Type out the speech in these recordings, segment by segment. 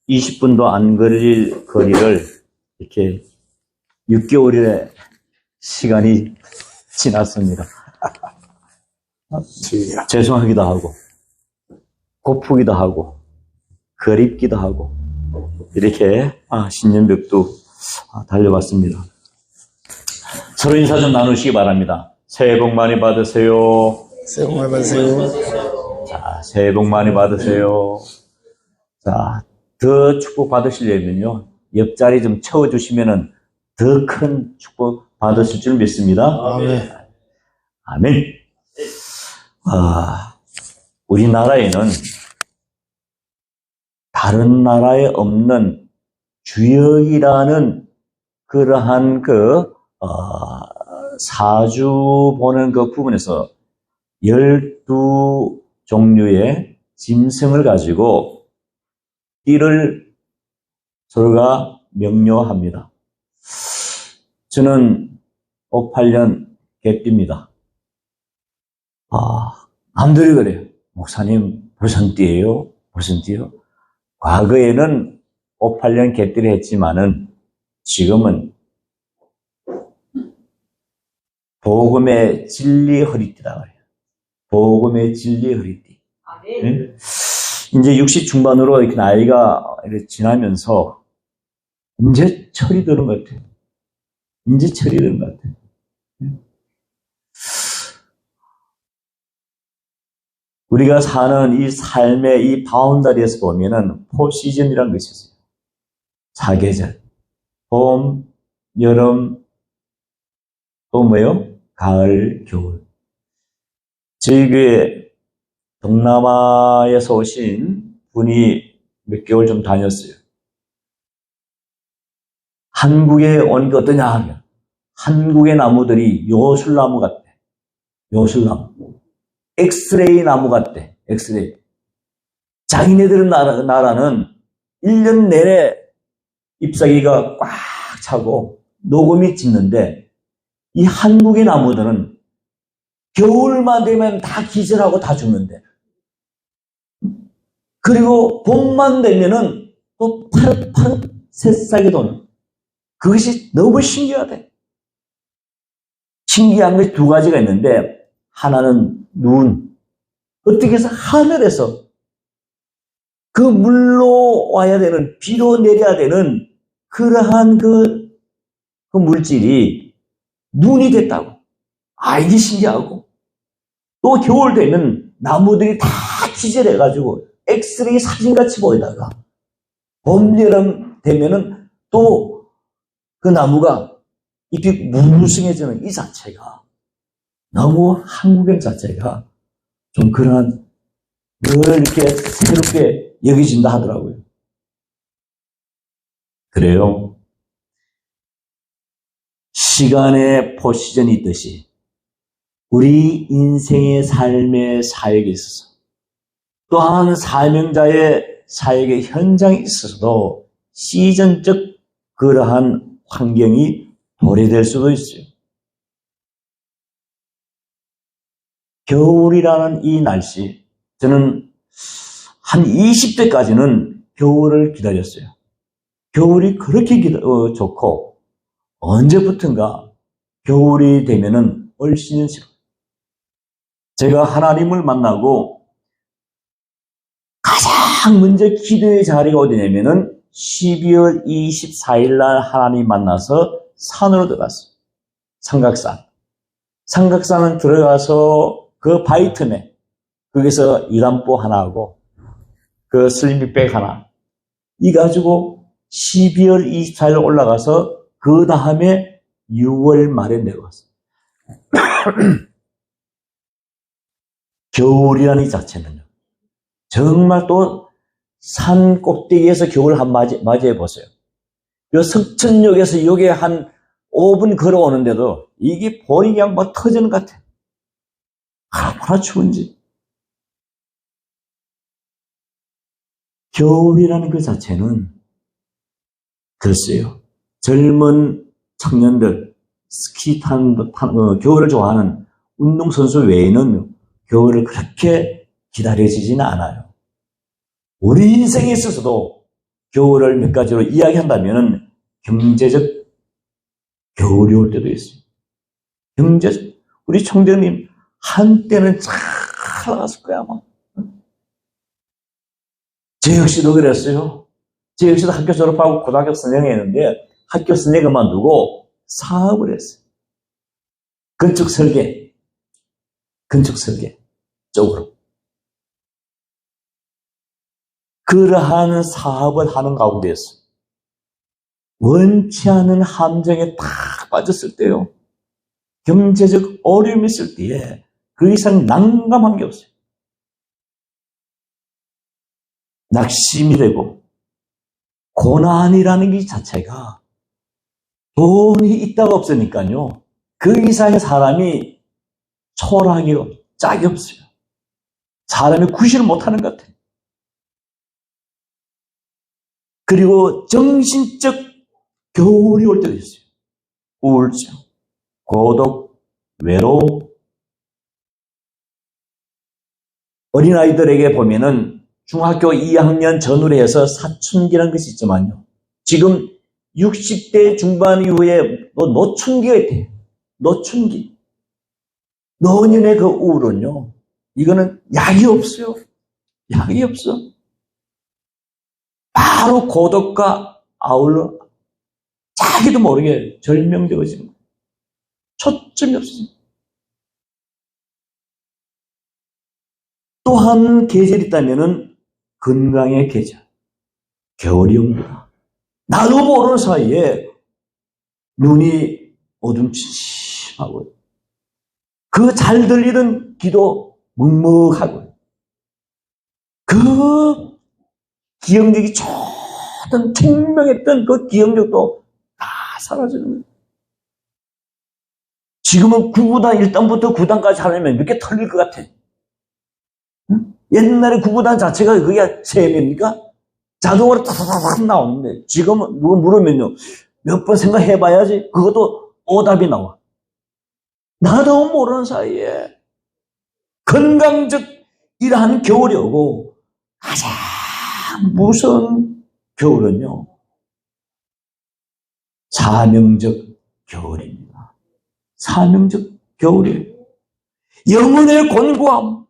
20분도 안 걸릴 거리를 이렇게 6개월의 시간이 지났습니다. 죄송하기도 하고, 고프기도 하고, 그립기도 하고, 이렇게 신년벽도 달려봤습니다. 서로 인사 좀 나누시기 바랍니다. 새해 복 많이 받으세요. 새해 복 많이 받으세요. 자, 새해 복 많이 받으세요. 자, 더 축복 받으시려면요, 옆자리 좀 채워주시면은 더 큰 축복 받으실 줄 믿습니다. 아멘. 아멘. 우리나라에는 다른 나라에 없는 주역이라는 그러한 사주 보는 그 부분에서 12종류의 짐승을 가지고 띠를 서로가 명료합니다. 저는 58년 개띠입니다. 남들이 그래요. 목사님 무슨 띠예요? 무슨 띠요? 과거에는 58년 개띠를 했지만은 지금은 복음의 진리 허리띠라고 해요. 복음의 진리 허리띠. 네? 이제 60 중반으로 이렇게 나이가 이렇게 지나면서 이제 철이 드는 것 같아요. 이제 철이 드는 것 같아요. 우리가 사는 이 삶의 이 바운다리에서 보면은 포시즌이라는 것이 있어요. 사계절. 봄, 여름, 또 뭐요? 가을, 겨울. 저희 교회 동남아에서 오신 분이 몇 개월 좀 다녔어요. 한국에 온 게 어떠냐 하면 한국의 나무들이 요술나무 같대. 요술나무. 엑스레이 나무 같대. 엑스레이. 자기네들 나라는 1년 내내 잎사귀가 꽉 차고 녹음이 짙는데 이 한국의 나무들은 겨울만 되면 다 기절하고 다 죽는데, 그리고 봄만 되면은 또 파릇파릇 새싹이 도는, 그것이 너무 신기하대. 신기한 것이 두 가지가 있는데, 하나는 눈. 어떻게 해서 하늘에서 그 물로 와야 되는, 비로 내려야 되는 그러한 그 물질이 눈이 됐다고. 이게 신기하고. 또 겨울 되면 나무들이 다 기절해가지고 엑스레이 사진같이 보이다가 봄, 여름 되면은 또 그 나무가 잎이 무성해지는 이 자체가 너무 한국인 자체가 좀 그러한 늘 이렇게 새롭게 여겨진다 하더라고요. 그래요. 시간의 포시즌이 있듯이 우리 인생의 삶의 사역에 있어서, 또한 사명자의 사역의 현장에 있어서도 시즌적 그러한 환경이 도래될 수도 있어요. 겨울이라는 이 날씨, 저는 한 20대까지는 겨울을 기다렸어요. 겨울이 그렇게 좋고, 언제부턴가 겨울이 되면은 얼씬은 싫어. 제가 하나님을 만나고 가장 먼저 기도의 자리가 어디냐면은 12월 24일 날 하나님 만나서 산으로 들어갔어요. 삼각산. 삼각산은 들어가서 그 바위 틈에 거기서 이단보 하나 하고 그 슬리핑백 하나 이 가지고 12월 24일 올라가서 그 다음에 6월 말에 내려왔어요. 겨울이라는 이 자체는요, 정말 또 산 꼭대기에서 겨울 한 맞이해 보세요. 요 석천역에서 여기에 한 5분 걸어오는데도 이게 볼이 그냥 막 터지는 것 같아요. 얼마나 추운지. 겨울이라는 그 자체는 글쎄요, 젊은 청년들, 스키 겨울을 좋아하는 운동선수 외에는 겨울을 그렇게 기다려지지는 않아요. 우리 인생에 있어서도 겨울을 몇 가지로 이야기한다면 경제적 겨울이 올 때도 있습니다. 경제적. 우리 총장님 한때는 잘 나갔을 거야 아마. 제 역시도 그랬어요. 제 역시도 학교 졸업하고 고등학교 선생했는데 학교 선생 그만두고 사업을 했어요. 건축 설계 쪽으로. 그러한 사업을 하는 가운데에서 원치 않은 함정에 탁 빠졌을 때요. 경제적 어려움이 있을 때에 그 이상 난감한 게 없어요. 낙심이 되고 고난이라는 게 자체가 돈이 있다가 없으니까요. 그 이상의 사람이 초월하기 짝이 없어요. 사람이 구실을 못하는 것 같아요. 그리고 정신적 겨울이 올 때도 있어요. 우울증, 고독, 외로움. 어린아이들에게 보면은 중학교 2학년 전후로 해서 사춘기라는 것이 있지만요. 지금 60대 중반 이후에 노춘기가 있대요. 노춘기. 노년의 그 우울은요. 이거는 약이 없어요. 약이 없어. 바로 고독과 아울러 자기도 모르게 절명되어지는 거예요. 초점이 없어요. 또 한 계절이 있다면은 건강의 계절. 겨울이 옵니다. 나도 모르는 사이에 눈이 어둠침침하고 그 잘 들리던 귀도 먹먹하고 그 기억력이 좋던 청명했던 그 기억력도 다 사라지는 거예요. 지금은 9구단 1단부터 9단까지 하려면 몇 개 털릴 것 같아. 응? 옛날에 9구단 자체가 그게 세입니까? 자동으로 따다다닥 나오는데 지금은 누가 물으면요. 몇 번 생각해봐야지 그것도 오답이 나와. 나도 모르는 사이에 건강적 이러한 겨울이 오고 가장 무서운 겨울은요. 사명적 겨울입니다. 사명적 겨울이에요. 영혼의 곤고함.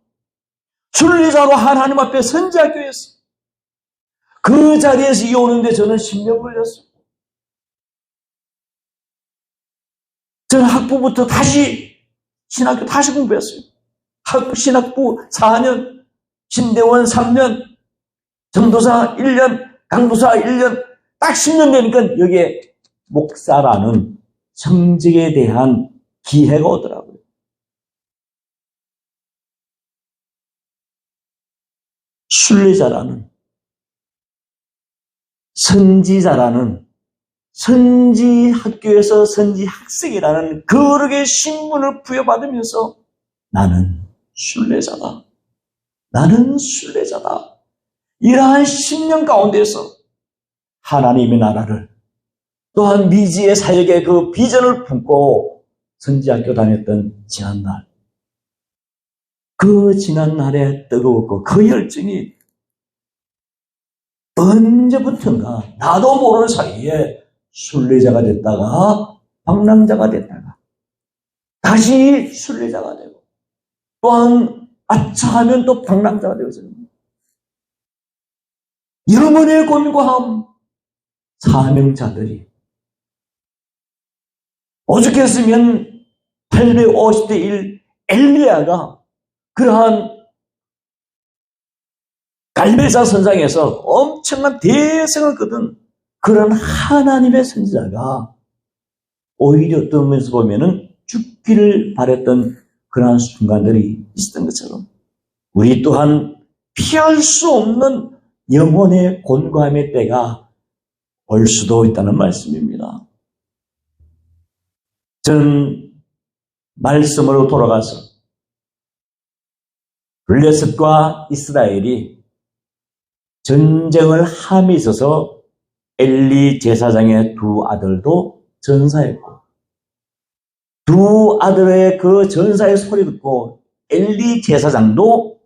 순례자로 하나님 앞에 선지하기 위해서 그 자리에서 이오는데 저는 10년 걸렸어요. 저는 학부부터 다시 신학교 다시 공부했어요. 신학부 4년, 신대원 3년, 전도사 1년, 강도사 1년, 딱 10년 되니까 여기에 목사라는 성직에 대한 기회가 오더라고요. 순례자라는, 선지자라는, 선지 학교에서 선지 학생이라는 거룩의 신분을 부여받으면서 나는 순례자다. 나는 순례자다. 이러한 10년 가운데서 하나님의 나라를 또한 미지의 사역의 그 비전을 품고 선지학교 다녔던 지난날. 그 지난날에 뜨거웠고 그 열정이 언제부턴가 나도 모르는 사이에 순례자가 됐다가 방랑자가 됐다가 다시 순례자가 되고 또한 아차하면 또 방랑자가 되어지는 거예요. 영혼의 곤고함 사명자들이 오죽했으면 850대 1 엘리야가 그러한 갈멜사 선상에서 엄청난 대성을 거둔 그런 하나님의 선지자가 오히려 어떤 면에서 보면은 죽기를 바랬던 그러한 순간들이 있었던 것처럼 우리 또한 피할 수 없는 영혼의 곤고함의 때가 올 수도 있다는 말씀입니다. 저는 말씀으로 돌아가서 블레셋과 이스라엘이 전쟁을 함에 있어서 엘리 제사장의 두 아들도 전사했고 두 아들의 그 전사의 소리 듣고 엘리 제사장도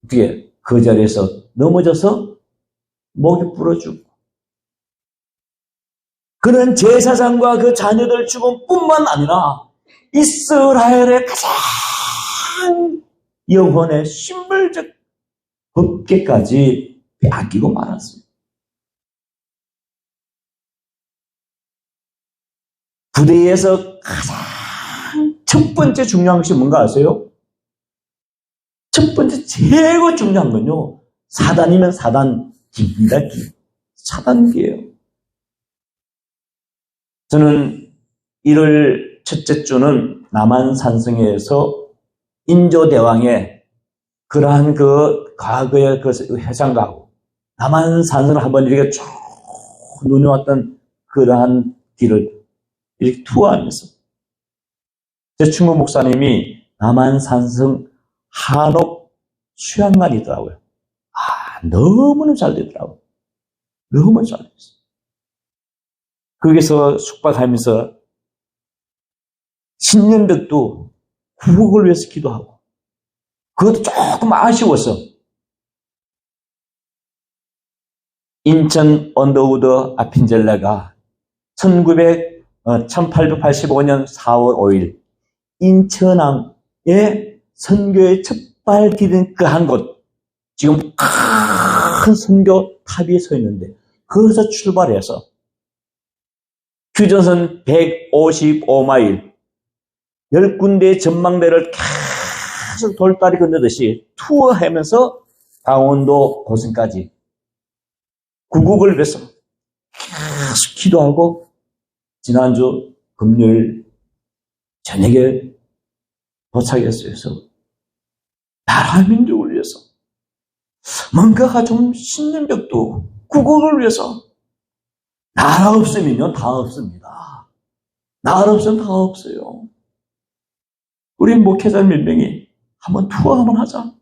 뒤에 그 자리에서 넘어져서 목이 부러지고 그는 제사장과 그 자녀들 죽음뿐만 아니라 이스라엘의 가장 영혼의 신물적 법계까지 빼앗기고 말았어요. 부대에서 가장 첫 번째 중요한 것이 뭔가 아세요? 첫 번째 최고 중요한 건요. 사단이면 사단기입니다. 사단기예요. 저는 1월 첫째 주는 남한산성에서 인조대왕의 그러한 그 과거의 그 회상가고 남한산성을 한번 이렇게 쭉 눈여왔던 그러한 길을 이렇게 투어하면서 제 친구 목사님이 남한산성 한옥 수양관이 있더라고요. 너무나 잘 되더라고요. 너무 잘 됐어요. 거기서 숙박하면서 신년벽도 구국을 위해서 기도하고 그것도 조금 아쉬웠어. 인천 언더우드 아핀젤레가 1885년 4월 5일 인천항에 선교의 첫발 디딘 그 한 곳, 지금 큰 선교 탑이 서 있는데 거기서 출발해서 휴전선 155마일 10군데의 전망대를 계속 돌다리 건너듯이 투어하면서 강원도 고성까지 구국을 위해서 계속 기도하고 지난주 금요일 저녁에 도착했어요. 그래서 나라 민족을 위해서 뭔가가 좀 신념벽도 구국을 위해서 나라 없으면요 다 없습니다. 나라 없으면 다 없어요. 우리 목회자 몇 명이 한번 투어 한번 하자.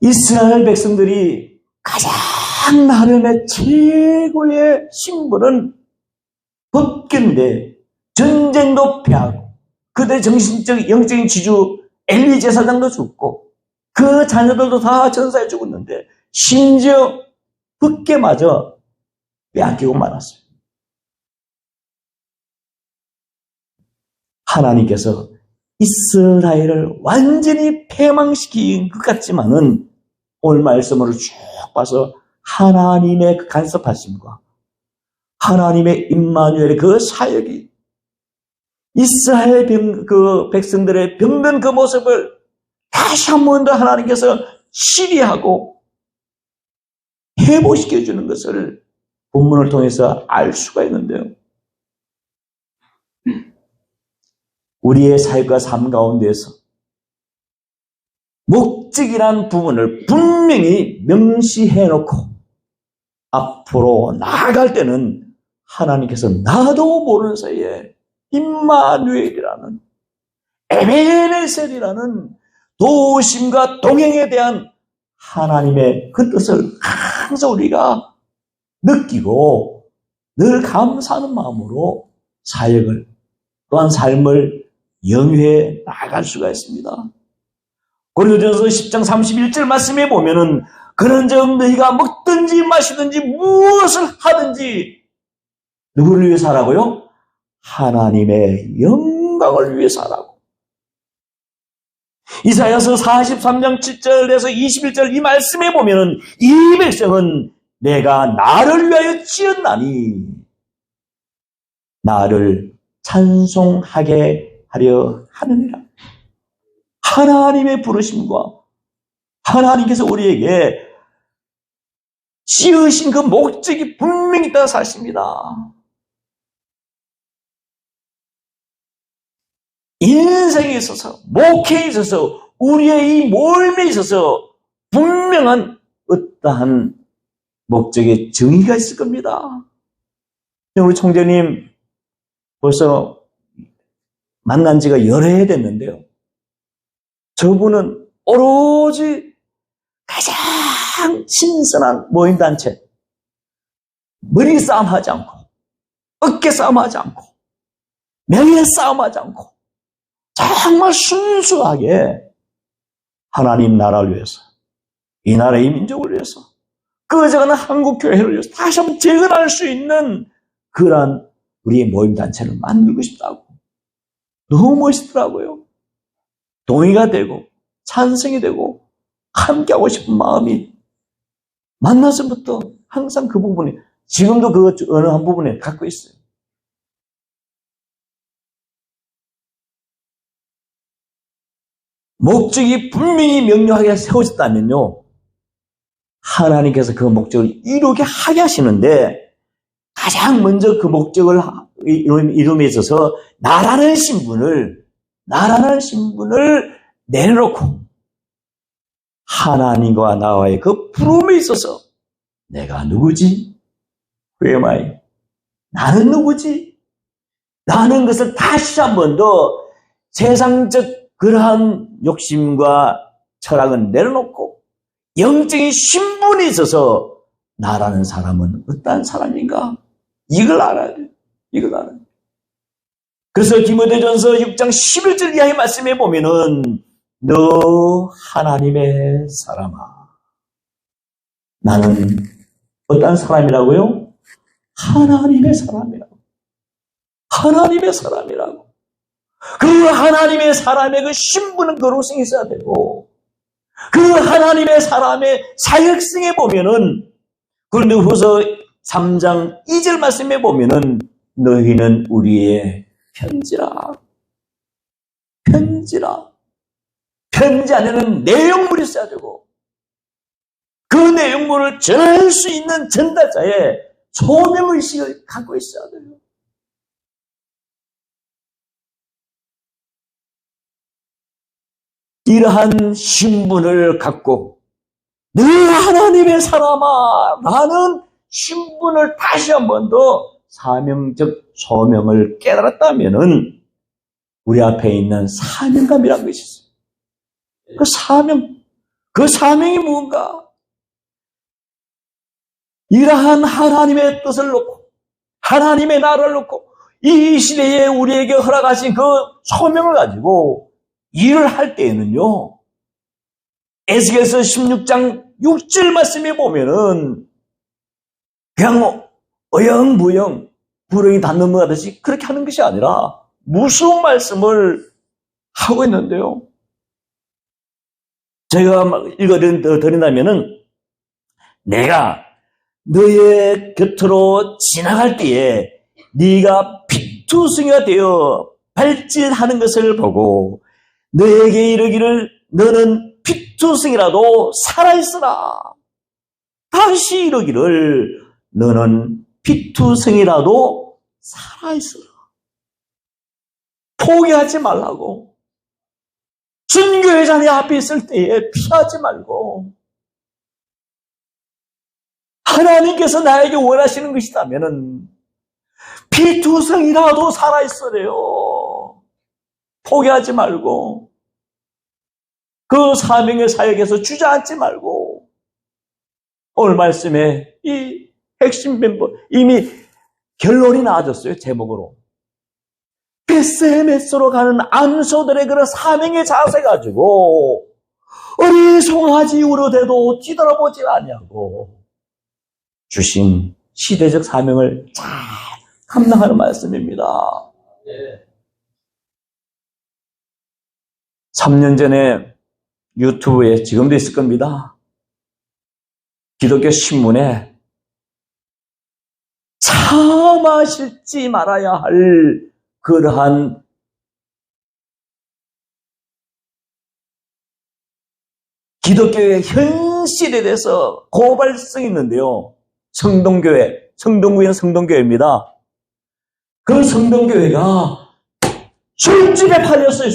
이스라엘 백성들이 가장 나름의 최고의 심벌은 법계인데 전쟁도 패하고 그들의 정신적 영적인 지주 엘리 제사장도 죽고 그 자녀들도 다 전사해 죽었는데 심지어 법계마저 빼앗기고 말았어요. 하나님께서 이스라엘을 완전히 패망시킨 것 같지만은 오늘 말씀으로 쭉 봐서 하나님의 그 간섭하심과 하나님의 임마누엘의 그 사역이 이스라엘 그 백성들의 병든 그 모습을 다시 한 번 더 하나님께서 치리하고 회복시켜주는 것을 본문을 통해서 알 수가 있는데요. 우리의 삶과 삶 가운데에서 목적이란 부분을 분명히 명시해놓고 앞으로 나아갈 때는 하나님께서 나도 모르는 사이에 임마누엘이라는 에베네셀이라는 도우심과 동행에 대한 하나님의 그 뜻을 항상 우리가 느끼고 늘 감사하는 마음으로 사역을 또한 삶을 영위해 나아갈 수가 있습니다. 고린도전서 10장 31절 말씀에 보면은 그런즉 너희가 먹든지 마시든지 무엇을 하든지 누구를 위해서 하라고요? 하나님의 영광을 위해서 하라고. 이사야서 43장 7절에서 21절 이 말씀에 보면은 이 백성은 내가 나를 위하여 지었나니 나를 찬송하게 하려 하느니라. 하나님의 부르심과 하나님께서 우리에게 지으신 그 목적이 분명히 있다는 사실입니다. 인생에 있어서, 목회에 있어서, 우리의 이 모임에 있어서 분명한 어떠한 목적의 정의가 있을 겁니다. 우리 총재님 벌써 만난 지가 여러 해 됐는데요. 저분은 오로지 가장 신선한 모임단체, 머리 싸움하지 않고, 어깨 싸움하지 않고, 명예 싸움하지 않고, 정말 순수하게 하나님 나라를 위해서, 이 나라의 민족을 위해서, 꺼져가는 한국교회를 위해서 다시 한번 재건할 수 있는 그러한 우리의 모임단체를 만들고 싶다고. 너무 멋있더라고요. 동의가 되고 찬성이 되고 함께하고 싶은 마음이 만나서부터 항상 그 부분이, 지금도 그 어느 한 부분에 갖고 있어요. 목적이 분명히 명료하게 세워졌다면요, 하나님께서 그 목적을 이루게 하게 하시는데, 가장 먼저 그 목적을 이룸에 있어서 나라는 신분을 내려놓고 하나님과 나와의 그 부름에 있어서 내가 누구지? Who am I? 나는 누구지? 나는 것을 다시 한 번 더 세상적 그러한 욕심과 철학은 내려놓고 영적인 신분에 있어서 나라는 사람은 어떠한 사람인가? 이걸 알아야 돼요. 이걸 알아야 돼요. 그래서 디모데전서 6장 11절 이하의 말씀에 보면은 너 하나님의 사람아. 나는 어떤 사람이라고요? 하나님의 사람이라고. 하나님의 사람이라고. 그 하나님의 사람의 그 신분은 거룩성이 있어야 되고, 그 하나님의 사람의 사역성에 보면은, 고린도후서 3장 2절 말씀에 보면은 너희는 우리의 편지라. 편지 안에는 내용물이 있어야 되고, 그 내용물을 전할 수 있는 전달자의 소명의식을 갖고 있어야 돼요. 이러한 신분을 갖고 너 하나님의 사람아 라는 신분을 다시 한 번 더 사명적 소명을 깨달았다면은 우리 앞에 있는 사명감이라는 것이 있어요. 그 사명이 무엇인가? 이러한 하나님의 뜻을 놓고 하나님의 나라를 놓고 이 시대에 우리에게 허락하신 그 소명을 가지고 일을 할 때에는요, 에스겔서 16장 6절 말씀에 보면은 그냥 어영부영 부렁이 다 넘어가듯이 그렇게 하는 것이 아니라 무슨 말씀을 하고 있는데요. 제가 읽어드린다면은 내가 너의 곁으로 지나갈 때에 네가 피투성이가 되어 발진하는 것을 보고 너에게 이르기를 너는 피투성이라도 살아있으라. 다시 이르기를 너는 피투성이라도 살아있으라. 포기하지 말라고. 순교회장이 앞에 있을 때에 피하지 말고, 하나님께서 나에게 원하시는 것이라면 피투성이라도 살아있으래요. 포기하지 말고 그 사명의 사역에서 주저앉지 말고, 오늘 말씀에 이 핵심 멤버 이미 결론이 나와졌어요. 제목으로 벳세메스로 가는 암소들의 그런 사명의 자세 가지고 어리송하지 우러대도 뒤돌아보지 아니하고 주신 시대적 사명을 잘 감당하는 말씀입니다. 3년 전에 유튜브에, 지금도 있을 겁니다, 기독교 신문에 차마 실지 말아야 할 그러한 기독교의 현실에 대해서 고발성이 있는데요. 성동구에는 성동교회입니다. 그 성동교회가 술집에 팔렸어요.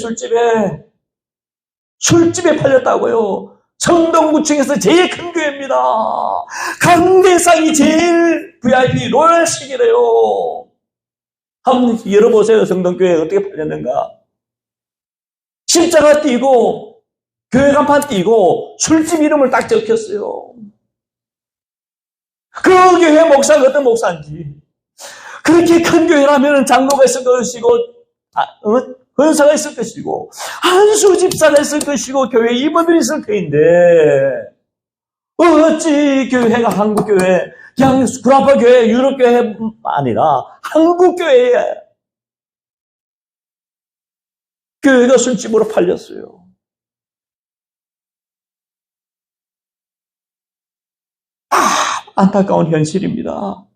술집에 팔렸다고요. 성동구청에서 제일 큰 교회입니다. 강대상이 제일 VIP 로열식이래요. 한번 열어보세요. 성동교회 어떻게 팔렸는가. 십자가 띄고 교회 간판 띄고 술집 이름을 딱 적혔어요. 그 교회 목사가 어떤 목사인지, 그렇게 큰 교회라면 장로가 있을 것이고 권사가 있을 것이고 한수 집사가 있을 것이고 교회 임원들이 있을 터인데 어찌 교회가 한국교회 그냥 구라파교회 유럽교회가 아니라 한국교회에 교회가 술집으로 팔렸어요. 안타까운 현실입니다.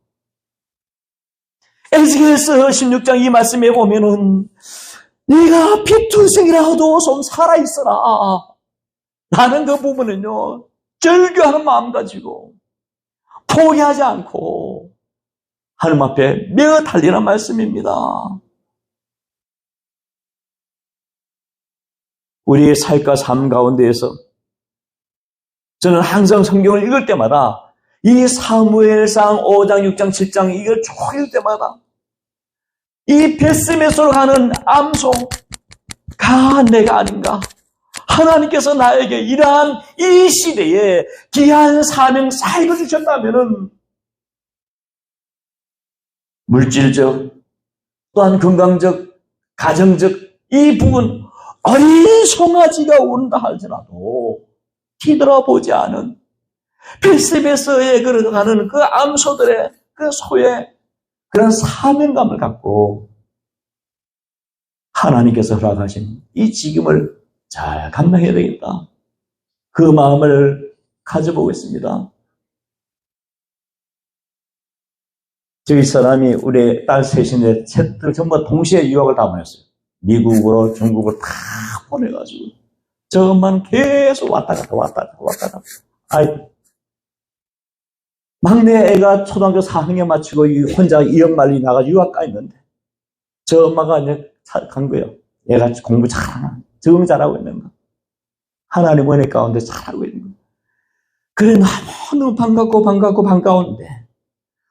에스겔서 16장 이 말씀에 보면은 네가 피투성이라도 좀 살아있어라. 나는 그 부분은요 절규하는 마음 가지고 포기하지 않고 하나님 앞에 매어 달리는 말씀입니다. 우리의 삶과 삶 가운데에서 저는 항상 성경을 읽을 때마다 이 사무엘상 5장, 6장, 7장 이걸 쭉 읽을 때마다 이 벳세메소로 가는 암소가 내가 아닌가? 하나님께서 나에게 이러한 이 시대에 귀한 사명 사역을 주셨다면은 물질적 또한 건강적, 가정적 이 부분 어린 송아지가 온다 할지라도 뒤돌아보지 않은 벳세메소에 걸어가는 그 암소들의 그 소의 그런 사명감을 갖고 하나님께서 허락하신 이 직임을 잘 감당해야 되겠다. 그 마음을 가져보겠습니다. 저희 사람이 우리 딸 셋인데 셋들 전부 동시에 유학을 다 보냈어요. 미국으로 중국으로 다 보내가지고 저것만 계속 왔다 갔다. 막내 애가 초등학교 4학년 마치고 혼자 2억 말리 나가 유학 가 있는데 저 엄마가 이제 간 거예요. 얘가 공부 잘하나? 정 잘하고 있는 거. 하나님 은혜 가운데 잘하고 있는 거. 그래 너무 반가운데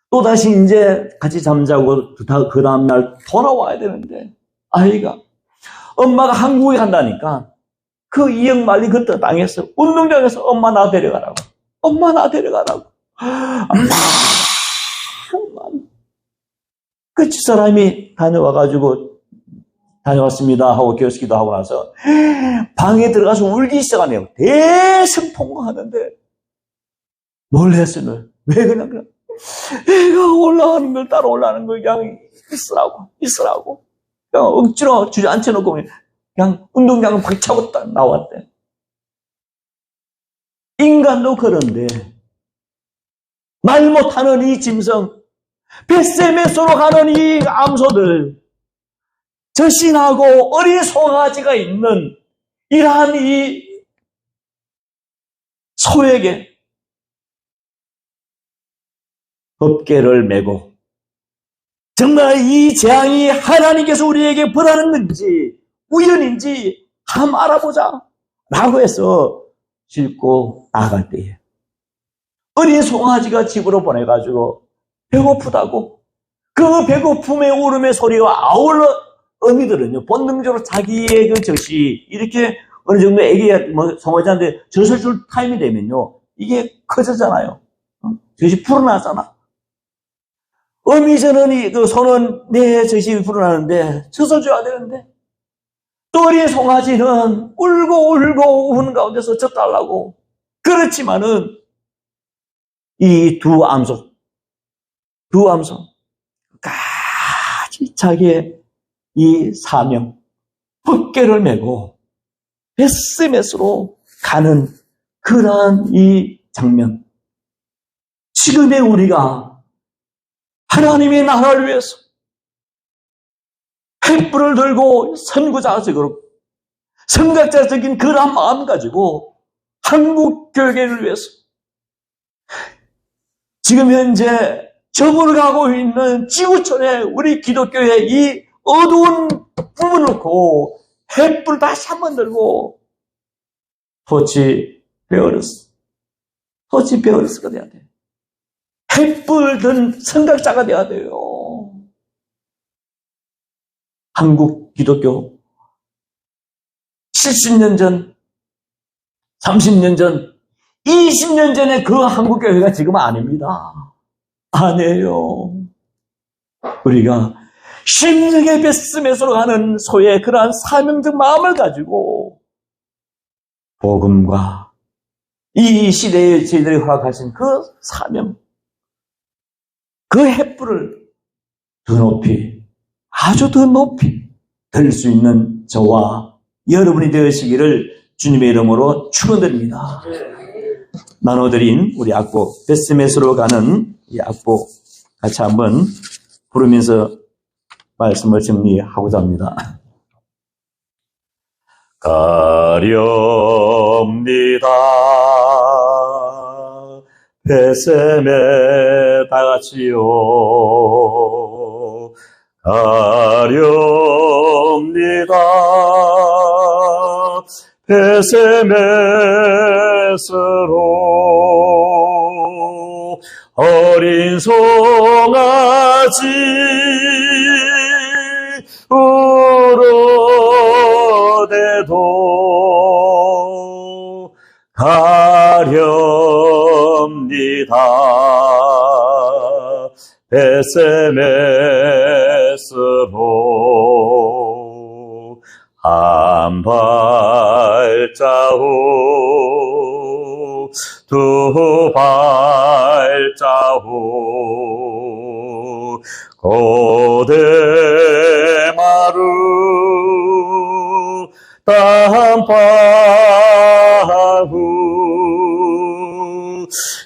또다시 이제 같이 잠자고 그 다음날 돌아와야 되는데 아이가 엄마가 한국에 간다니까 그 2억 말리 그 땅에서 운동장에서 엄마 나 데려가라고. 그 집사람이 다녀왔습니다 하고 교수기도 하고 나서 방에 들어가서 울기 시작하네요. 대성통곡 하는데 놀랬어요. 왜 그냥 애가 올라가는 걸 따라 올라가는 걸 그냥 있으라고 그냥 억지로 주저앉혀놓고 그냥 운동장을 팍 차고 딱 나왔대. 인간도 그런데 말 못하는 이 짐승, 벳세메소로 가는 이 암소들, 저신하고 어린 송아지가 있는 이러한 이 소에게 법궤를 메고 정말 이 재앙이 하나님께서 우리에게 벌하는 건지 우연인지 한번 알아보자 라고 해서 싣고 나갈 때에 어린 송아지가 집으로 보내가지고 배고프다고 그 배고픔의 울음의 소리와 아울러 어미들은요 본능적으로 자기의 그 젖이 이렇게 어느 정도 애기 송아지한테 젖을 줄 타임이 되면요 이게 커졌잖아요. 젖이 불어나잖아. 어미저는 그 손은 내 젖이 불어나는데 젖을 줘야 되는데 또 어린 송아지는 울고 우는 가운데서 젖 달라고. 그렇지만은 이 두 암소 끝까지 자기의 이 사명 법궤를 메고 벳세메스로 가는 그러한 이 장면. 지금의 우리가 하나님의 나라를 위해서 횃불을 들고 선구자적으로 선각자적인 그러한 마음 가지고 한국 교회를 위해서 지금 현재 저물어가고 있는 지구촌의 우리 기독교의 이 어두운 부분을 놓고 횃불 다시 한번 들고 토치 베어러스가 돼야 돼요. 횃불 든 선각자가 돼야 돼요. 한국 기독교 70년 전, 30년 전, 20년 전에 그 한국 교회가 지금 아닙니다. 아니에요. 우리가 심령의 뱃음에서 가는 소의 그러한 사명적 마음을 가지고 복음과 이 시대에 저희들이 허락하신 그 사명, 그 횃불을 더 높이, 아주 더 높이 들 수 있는 저와 여러분이 되시기를 주님의 이름으로 축원드립니다. 나눠드린 우리 악보, 벳세메스로 가는 이 악보 같이 한번 부르면서 말씀을 정리하고자 합니다. 가렵니다. 벳세메 다 같이요. 가렵니다. 벳세메스로 어린 송아지 울어대도 가렵니다. 벳세메스로 한 발자국 두 발자국 고대마루 땀방울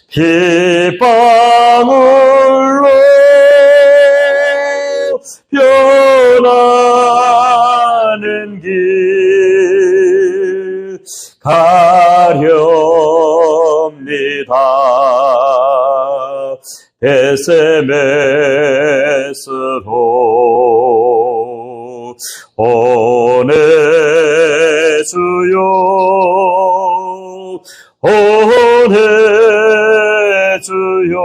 빗방울로 변하는 길 가렵니다. 벳세메스로 오네 주여 오네 주여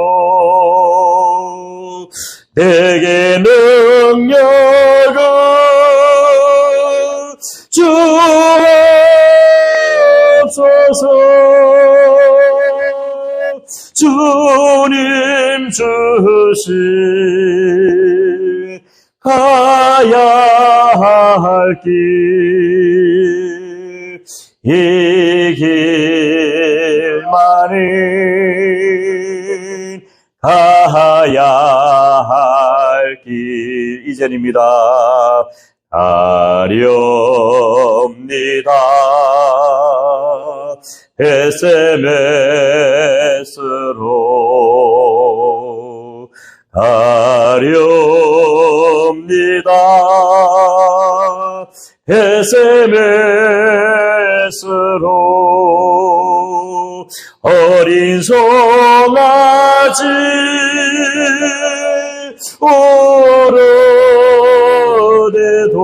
내게 능력을 주옵소서. 주님 주신 가야 할 길, 이 길만은 가야 할 길. 2절입니다. 가렵니다. 벳세메스로 가렵니다. 벳세메스로 어린 송아지 울어대도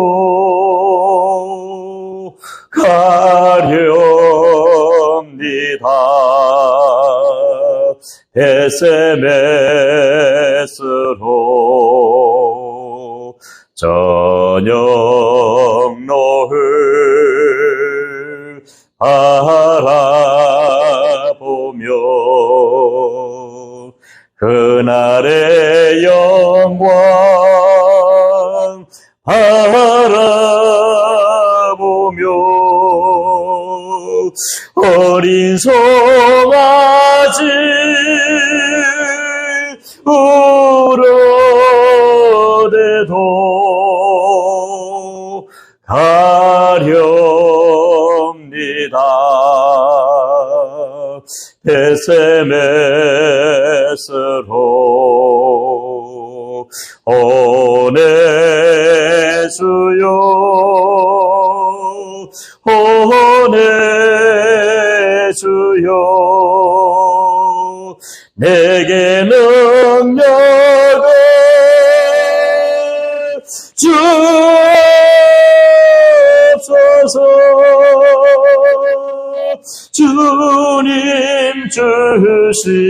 가렵니다. 벳세메스로 저녁 노을 바라보며 그날의 영광 바라보며 어린 송아지 울어대도 가렵니다. 벳세메스로 오네 주여 오네 주여 내게 능력을 주옵소서. 주님 주신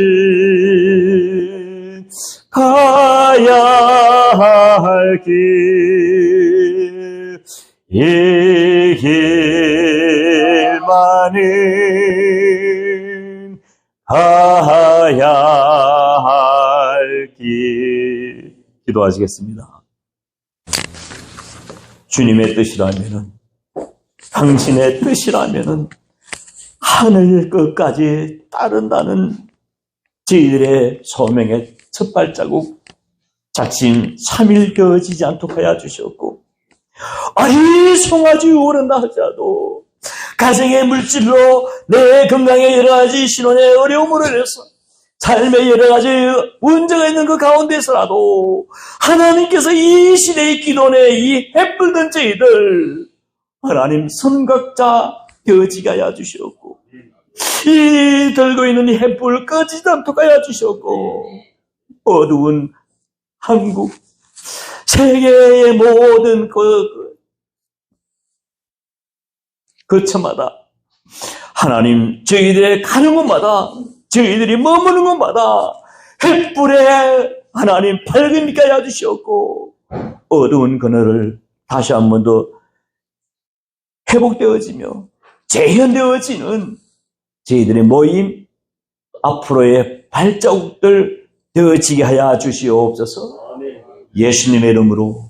가야 할 길, 이 길만은 가야 할 길. 기도하시겠습니다. 주님의 뜻이라면은, 당신의 뜻이라면은 하늘 끝까지 따른다는 저희들의 소명의 첫 발자국 작심 3일 겨지지 않도록 하여 주셨고, 아니 송아지 오른다 하자도 가정의 물질로 내 건강에 여러 가지 신혼의 어려움으로 인해서 삶의 여러 가지 문제가 있는 그 가운데서라도 하나님께서 이 시대의 기도에 이 햇불던 저희들 하나님 선각자 되어지게 하여 주셨고, 이 들고 있는 이 햇불 꺼지지 않도록 하여 주셨고, 어두운 한국 세계의 모든 거처마다 하나님 저희들의 가는 곳마다 저희들이 머무는 곳마다 햇불에 하나님 밝음이게 하여 주셨고, 어두운 그늘을 다시 한 번 더 회복되어지며 재현되어지는 저희들의 모임 앞으로의 발자국들 되어지게 하여 주시옵소서. 예수님의 이름으로